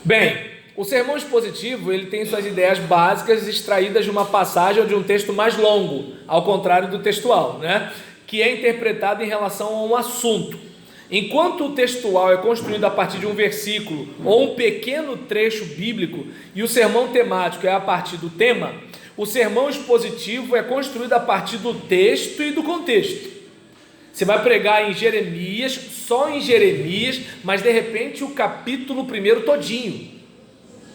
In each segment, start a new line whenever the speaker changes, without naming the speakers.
Bem, o sermão expositivo, ele tem suas ideias básicas extraídas de uma passagem ou de um texto mais longo, ao contrário do textual, né? Que é interpretado em relação a um assunto. Enquanto o textual é construído a partir de um versículo ou um pequeno trecho bíblico e o sermão temático é a partir do tema, o sermão expositivo é construído a partir do texto e do contexto. Você vai pregar em Jeremias, só em Jeremias, mas de repente o capítulo primeiro todinho,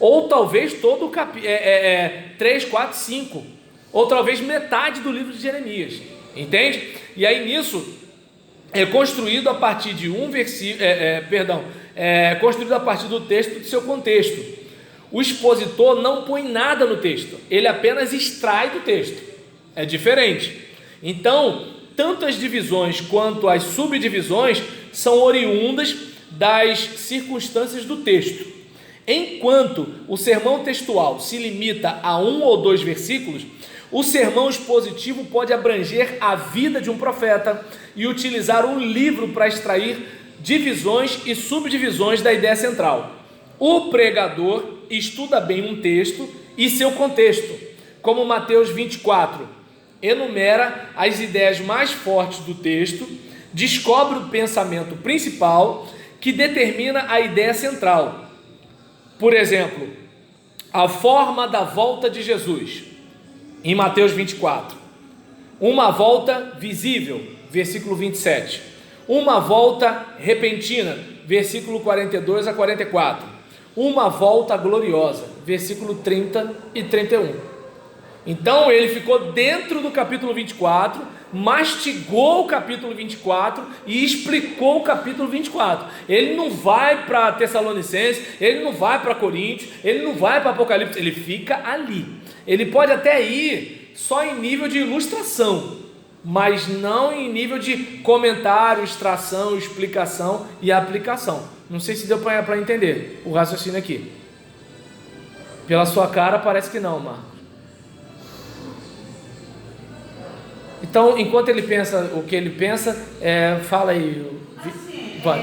ou talvez todo o 3, 4, 5, ou talvez metade do livro de Jeremias, entende? E aí nisso é construído a partir de um versículo, construído a partir do texto, do seu contexto. O expositor não põe nada no texto, ele apenas extrai do texto, é diferente. Então, tanto as divisões quanto as subdivisões são oriundas das circunstâncias do texto. Enquanto o sermão textual se limita a 1 ou 2 versículos, o sermão expositivo pode abranger a vida de um profeta e utilizar um livro para extrair divisões e subdivisões da ideia central. O pregador estuda bem um texto e seu contexto, como Mateus 24, enumera as ideias mais fortes do texto, descobre o pensamento principal que determina a ideia central. Por exemplo, a forma da volta de Jesus, em Mateus 24. Uma volta visível, versículo 27. Uma volta repentina, versículo 42 a 44. Uma volta gloriosa, versículo 30 e 31. Então ele ficou dentro do capítulo 24, mastigou o capítulo 24 e explicou o capítulo 24. Ele não vai para Tessalonicenses, ele não vai para Coríntios, ele não vai para Apocalipse, ele fica ali. Ele pode até ir só em nível de ilustração, mas não em nível de comentário, extração, explicação e aplicação. Não sei se deu para entender o raciocínio aqui. Pela sua cara parece que não, Marcos. Então, enquanto ele pensa o que ele pensa, fala aí.
Assim,
Vai.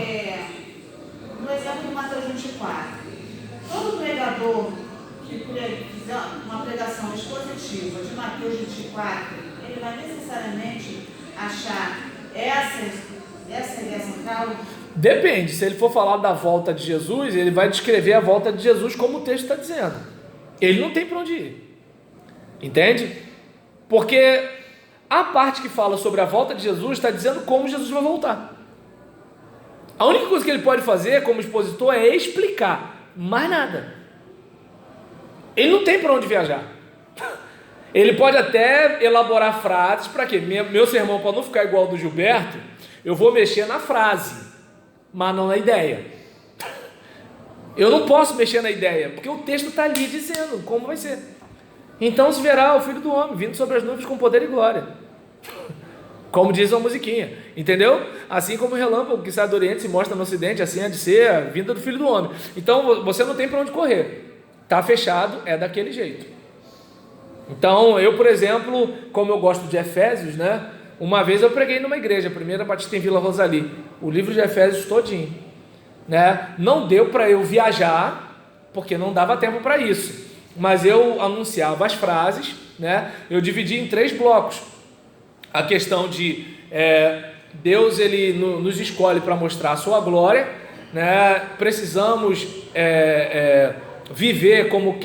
no exemplo de Mateus 24, todo pregador que fizer uma pregação expositiva de Mateus 24, ele vai necessariamente achar essa ideia central?
Depende, se ele for falar da volta de Jesus, ele vai descrever a volta de Jesus como o texto está dizendo. Ele não tem para onde ir. Entende? Porque a parte que fala sobre a volta de Jesus está dizendo como Jesus vai voltar. A única coisa que ele pode fazer como expositor é explicar, mais nada. Ele não tem para onde viajar. Ele pode até elaborar frases, para quê? Meu sermão, para não ficar igual ao do Gilberto, eu vou mexer na frase, mas não na ideia. Eu não posso mexer na ideia, porque o texto está ali dizendo como vai ser. Então se verá o Filho do Homem vindo sobre as nuvens com poder e glória, como diz uma musiquinha, entendeu? Assim como o relâmpago que sai do Oriente se mostra no Ocidente, assim há de ser a vinda do Filho do Homem. Então você não tem para onde correr, está fechado, é daquele jeito. Então eu, por exemplo, como eu gosto de Efésios, né? Uma vez eu preguei numa igreja, a Primeira Batista em Vila Rosali, o livro de Efésios todinho, né? Não deu para eu viajar, porque não dava tempo para isso, mas eu anunciava as frases, né? Eu dividi em 3 blocos, a questão de Deus, ele nos escolhe para mostrar a sua glória, né? Precisamos viver como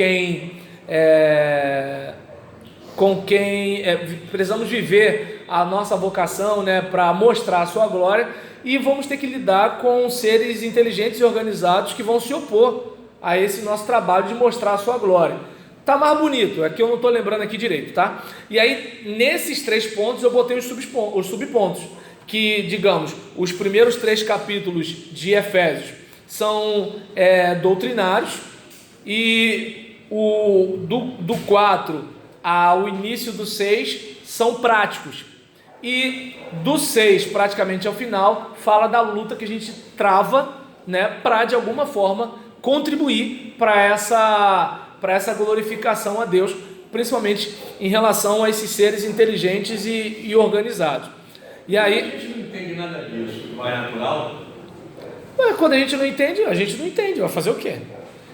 precisamos viver a nossa vocação, né, para mostrar a sua glória, e vamos ter que lidar com seres inteligentes e organizados que vão se opor a esse nosso trabalho de mostrar a sua glória. Tá mais bonito, é que eu não estou lembrando aqui direito, tá? E aí, nesses 3 pontos, eu botei os subpontos, que, digamos, os primeiros 3 capítulos de Efésios são doutrinários, e do 4 ao início do 6 são práticos, e do 6 praticamente ao final fala da luta que a gente trava, né, para de alguma forma contribuir para essa glorificação a Deus, principalmente em relação a esses seres inteligentes e organizados. E aí
a gente não entende nada disso, vai natural?
Quando a gente não entende, vai fazer o quê?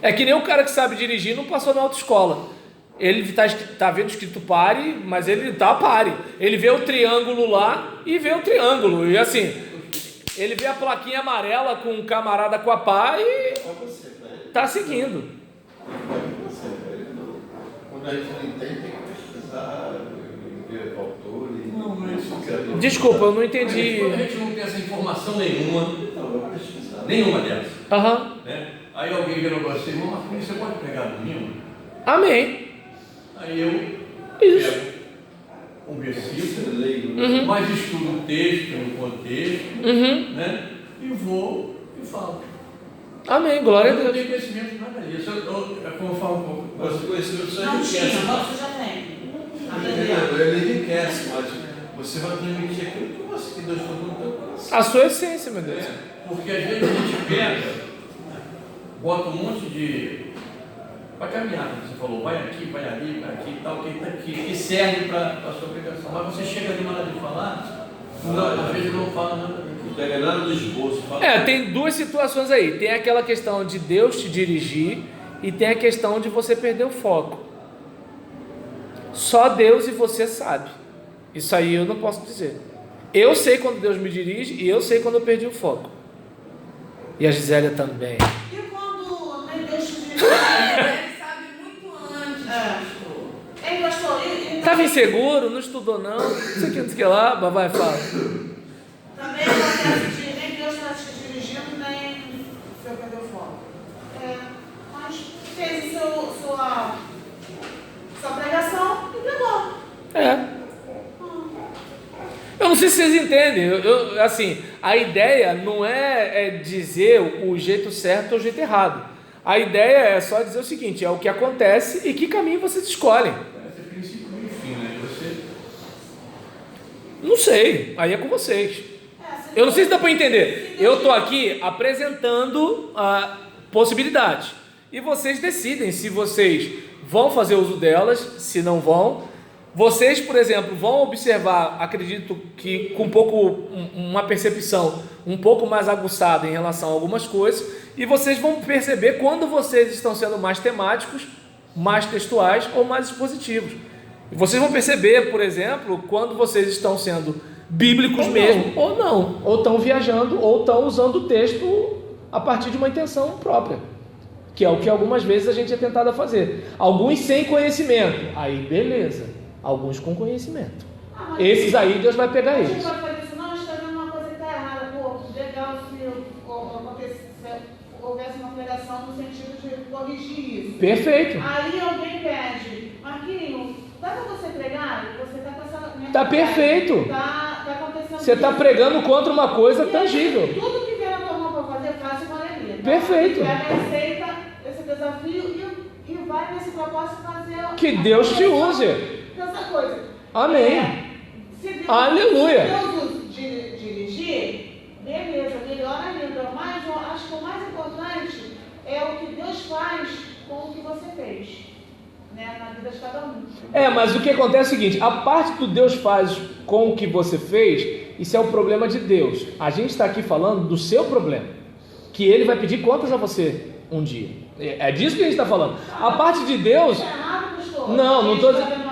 É que nem o cara que sabe dirigir não passou na autoescola. Ele tá vendo escrito pare, mas ele tá pare. Ele vê o triângulo lá e vê o triângulo. E assim, ele vê a plaquinha amarela com um camarada com a pá e tá seguindo.
Quando a gente não entende, tem que pesquisar, ver autores.
Não, mas
Desculpa, eu não entendi.
quando a gente não tem essa informação nenhuma, nenhuma delas,
Aham.
né? Aí alguém virou para você, irmão, você pode pregar domingo?
Amém.
Aí eu
Isso.
pego um versículo, mas estudo o texto, no contexto, né? E vou e falo.
Amém, glória a
Eu não
Deus.
tenho conhecimento de nada disso. Como eu falo um pouco.
Você conheceu, você
Não tinha,
enriquece.
agora você já tem.
Ele enriquece, mas você vai transmitir aquilo que você, que Deus falou no teu coração.
A sua essência, meu Deus.
Porque às vezes a gente pega, bota um monte de. Para caminhar, como você falou, vai aqui, vai ali, vai aqui e tal, que serve para a sua pregação. Mas você chega ali na hora de falar, às vezes não fala nada daquilo.
Não pega nada do esboço.
Tem duas situações aí. Tem aquela questão de Deus te dirigir e tem a questão de você perder o foco. Só Deus e você sabe. Isso aí eu não posso dizer. Eu sei quando Deus me dirige e eu sei quando eu perdi o foco. E a Gisélia também.
E quando nem Deus te dirige?
Ele sabe muito antes, pastor.
Ei, pastor,
Estava inseguro, não estudou não, não sei o que lá, vai, fala.
também acontece de nem Deus está te dirigindo, nem seu perdeu foco. Mas fez sua pregação e pegou.
Eu não sei se vocês entendem, assim, a ideia não é dizer o jeito certo ou o jeito errado. A ideia é só dizer o seguinte, é o que acontece e que caminho vocês escolhem.
Esse é o princípio do fim, né? Você.
Não sei, aí é com vocês. Eu não sei se dá para entender. Eu estou aqui apresentando a possibilidade. E vocês decidem se vocês vão fazer uso delas, se não vão. Vocês, por exemplo, vão observar, acredito que com uma percepção um pouco mais aguçada em relação a algumas coisas, e vocês vão perceber quando vocês estão sendo mais temáticos, mais textuais ou mais expositivos. E vocês vão perceber, por exemplo, quando vocês estão sendo bíblicos mesmo, ou não, ou estão viajando, ou estão usando o texto a partir de uma intenção própria, que é o que algumas vezes a gente é tentado a fazer. Alguns sem conhecimento, aí beleza. Alguns com conhecimento. Esses aí Deus vai pegar eles.
A gente pode fazer isso, não, está vendo uma coisa que está errada. Pô, legal se houvesse uma pregação no sentido de corrigir isso.
Perfeito.
Aí alguém pede, Marquinhos, dá para você pregar? Você está com essa...
Tá perfeito.
Tá acontecendo.
Você está pregando contra uma coisa tangível.
Tudo que vier na tua mão para fazer, faça com alegria.
Perfeito.
Você aceita esse desafio e vai nesse propósito fazer...
Que Deus te use.
Essa coisa.
Amém.
Se Deus,
Aleluia.
Se Deus dirigir, beleza, melhor ainda. Mas eu acho que o mais importante é o que Deus faz com o que você fez, né, na vida de cada um.
Mas o que acontece é o seguinte, a parte do Deus faz com o que você fez, isso é o problema de Deus. A gente está aqui falando do seu problema, que Ele vai pedir contas a você um dia. É disso que a gente está falando. A parte de Deus... Não estou dizendo...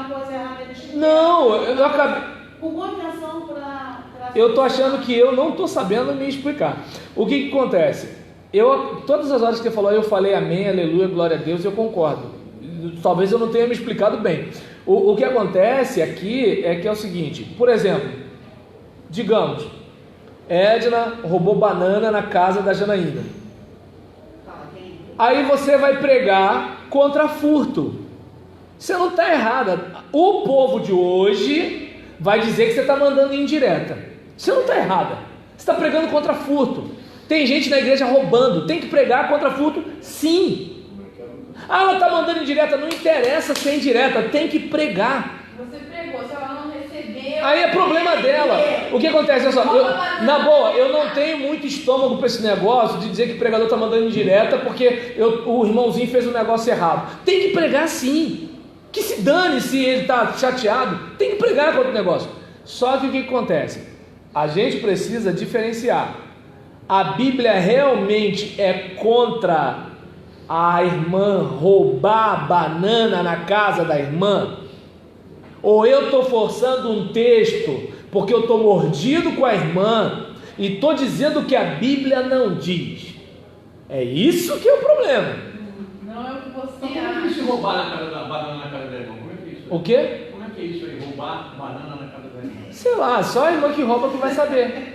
Não, eu acabei...
Com boa intenção para...
Eu estou achando que eu não estou sabendo me explicar. O que acontece? Todas as horas que você falou, eu falei amém, aleluia, glória a Deus, eu concordo. Talvez eu não tenha me explicado bem. O que acontece aqui é que é o seguinte, por exemplo, digamos, Edna roubou banana na casa da Janaína. Aí você vai pregar contra furto. Você não está errada. O povo de hoje vai dizer que você está mandando indireta. Você não está errada. Você está pregando contra furto. Tem gente na igreja roubando. Tem que pregar contra furto? Sim. Ela está mandando indireta. Não interessa ser indireta. Tem que pregar.
Você pregou, se ela não recebeu...
Aí é problema dela. O que acontece? Olha só, na boa, eu não tenho muito estômago para esse negócio de dizer que o pregador está mandando indireta porque o irmãozinho fez um negócio errado. Tem que pregar sim. Que se dane se ele está chateado, tem que pregar contra o negócio. Só que o que acontece? A gente precisa diferenciar. A Bíblia realmente é contra a irmã roubar banana na casa da irmã, ou eu estou forçando um texto porque eu estou mordido com a irmã e estou dizendo que a Bíblia não diz. É isso que é o problema.
Não é o que
Então,
você
como é que
acha.
isso roubar na casa da banana na casa da irmã? Como é que é isso?
O quê?
Como é que é isso aí? Roubar banana na casa da irmã?
Sei lá, só a irmã que rouba que vai saber.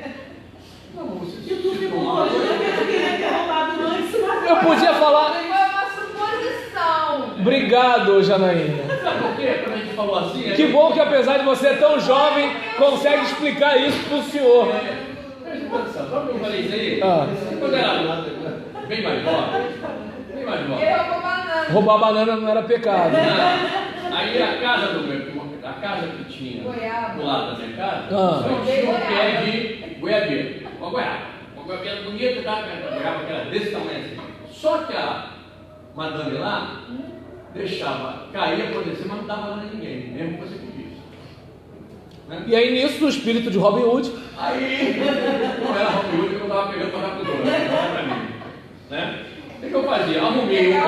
Não, você
E tu ficou hoje, eu queria ter roubado antes, mas
Eu podia falar.
Foi uma suposição.
Obrigado, Janaína.
Sabe por quê? Quando a gente falou assim...
Que bom que apesar de você ser tão jovem, consegue explicar isso pro senhor.
Presta atenção, sabe o que eu falei isso aí?
Ah.
Quando era bem mais jovem, bem mais jovem.
Eu vou banana.
Roubar banana não era pecado.
Aí a casa do meu, a casa que tinha
Goiaba.
do lado da minha casa,
Ah.
só tinha um pé de goiabeira. Uma goiaba. Uma goiabeira bonita, tá? Uma goiaba que era desse tamanho assim. Só que a madame lá deixava cair, acontecer, mas não dava nada a ninguém, mesmo que você pedisse. Né?
E aí nisso, o espírito de Robin Hood.
Aí, não era Robin Hood, eu estava pegando para dar para o dono, não era para mim. Né? O que eu fazia? Arrumei um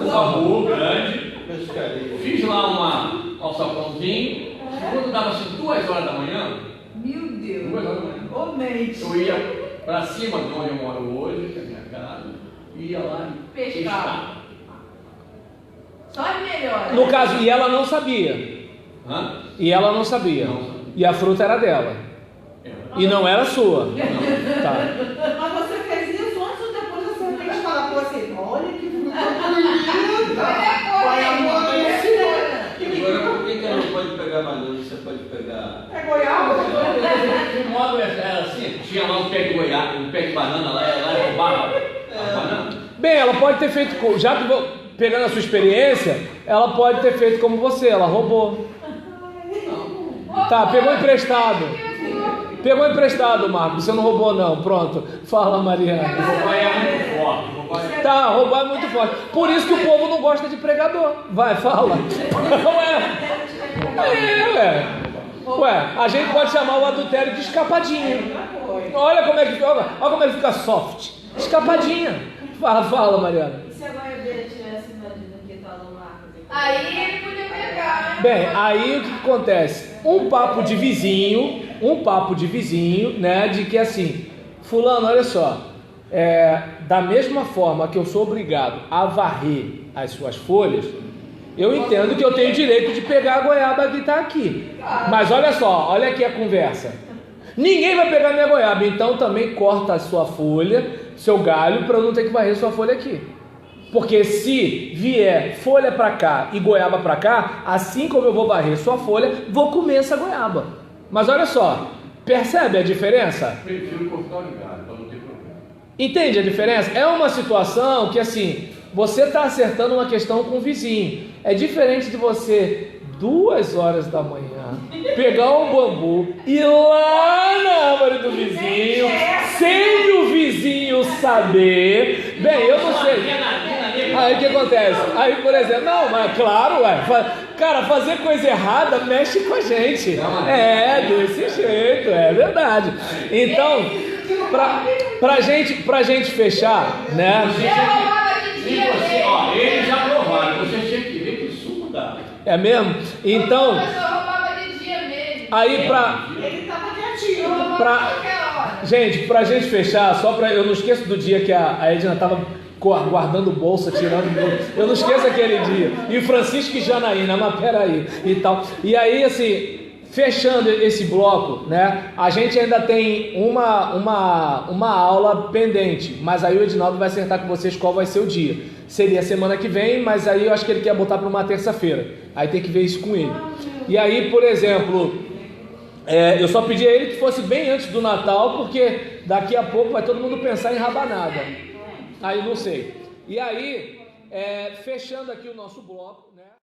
bambu grande,
Pescaria.
fiz lá um alçapãozinho, e quando dava assim 2 horas da manhã,
Meu Deus.
2 horas da manhã,
Ô, mês.
eu ia para cima de onde eu moro hoje, que é a minha casa, e ia lá e
Pescava. Só as melhores.
No caso, e ela não sabia.
Hã?
E ela não sabia.
Não sabia.
E a fruta era dela.
Era.
E não era sua.
Não.
Tá.
Mas você fez isso antes ou depois da serpente falar com você? Olha que fruta bonita! Olha a mãe,
Agora, por que ela não pode pegar banana? Você pode pegar.
é goiaba?
De modo era assim, tinha lá um pé de goiaba, um pé de banana lá, ela roubava a banana.
Bem, ela pode ter feito, já que pegando a sua experiência, ela pode ter feito como você, ela roubou. Tá, pegou emprestado. Pegou emprestado, Marcos, você não roubou não, pronto. Fala, Mariana.
Roubar é muito forte. Roubar é...
Tá, roubar é muito forte. Por isso que o povo não gosta de pregador. Vai, fala. Ué, a gente pode chamar o adultério de escapadinha. Olha como é que fica soft. Escapadinha. Fala, Mariana.
E se a goiabeira tivesse invadido aqui, tá no Marcos?
Aí ele podia pegar, hein?
Bem, aí o que acontece? Um papo de vizinho, né? De que assim, fulano, olha só, da mesma forma que eu sou obrigado a varrer as suas folhas, eu entendo que eu tenho direito de pegar a goiaba que está aqui. Mas olha só, olha aqui a conversa. Ninguém vai pegar minha goiaba, então também corta a sua folha, seu galho, para eu não ter que varrer sua folha aqui. Porque se vier folha para cá e goiaba para cá, assim como eu vou varrer sua folha, vou comer essa goiaba. Mas olha só, percebe a diferença?
Prefiro cortar o galho, para não ter problema.
Entende a diferença? É uma situação que assim, você está acertando uma questão com o vizinho. É diferente de você, 2 horas da manhã, pegar um bambu e ir lá na árvore do vizinho, sem o vizinho saber. Bem, eu não sei. Aí o que acontece? Aí, por exemplo, não, mas claro, cara, fazer coisa errada mexe com a gente. É, desse jeito, é verdade. Então, pra gente fechar, né?
Eu roubava de
Se
dia
você,
mesmo.
ó, eles já provaram, você tinha que ver que isso mudava.
É mesmo? Então,
Eu só roubava de dia mesmo.
aí
Ele estava
Eu
quietinho.
roubava
pra-
a qualquer hora.
gente, pra gente fechar, eu não esqueço do dia que a Edna tava guardando bolsa, tirando bolsa. Eu não esqueço aquele dia. E o Francisco e Janaína, mas peraí, e tal. E aí, assim, fechando esse bloco, né? A gente ainda tem uma aula pendente, mas aí o Edinaldo vai acertar com vocês qual vai ser o dia. Seria semana que vem, mas aí eu acho que ele quer botar para uma terça-feira. Aí tem que ver isso com ele. E aí, por exemplo, eu só pedi a ele que fosse bem antes do Natal, porque daqui a pouco vai todo mundo pensar em rabanada. Aí não sei. E aí, fechando aqui o nosso bloco.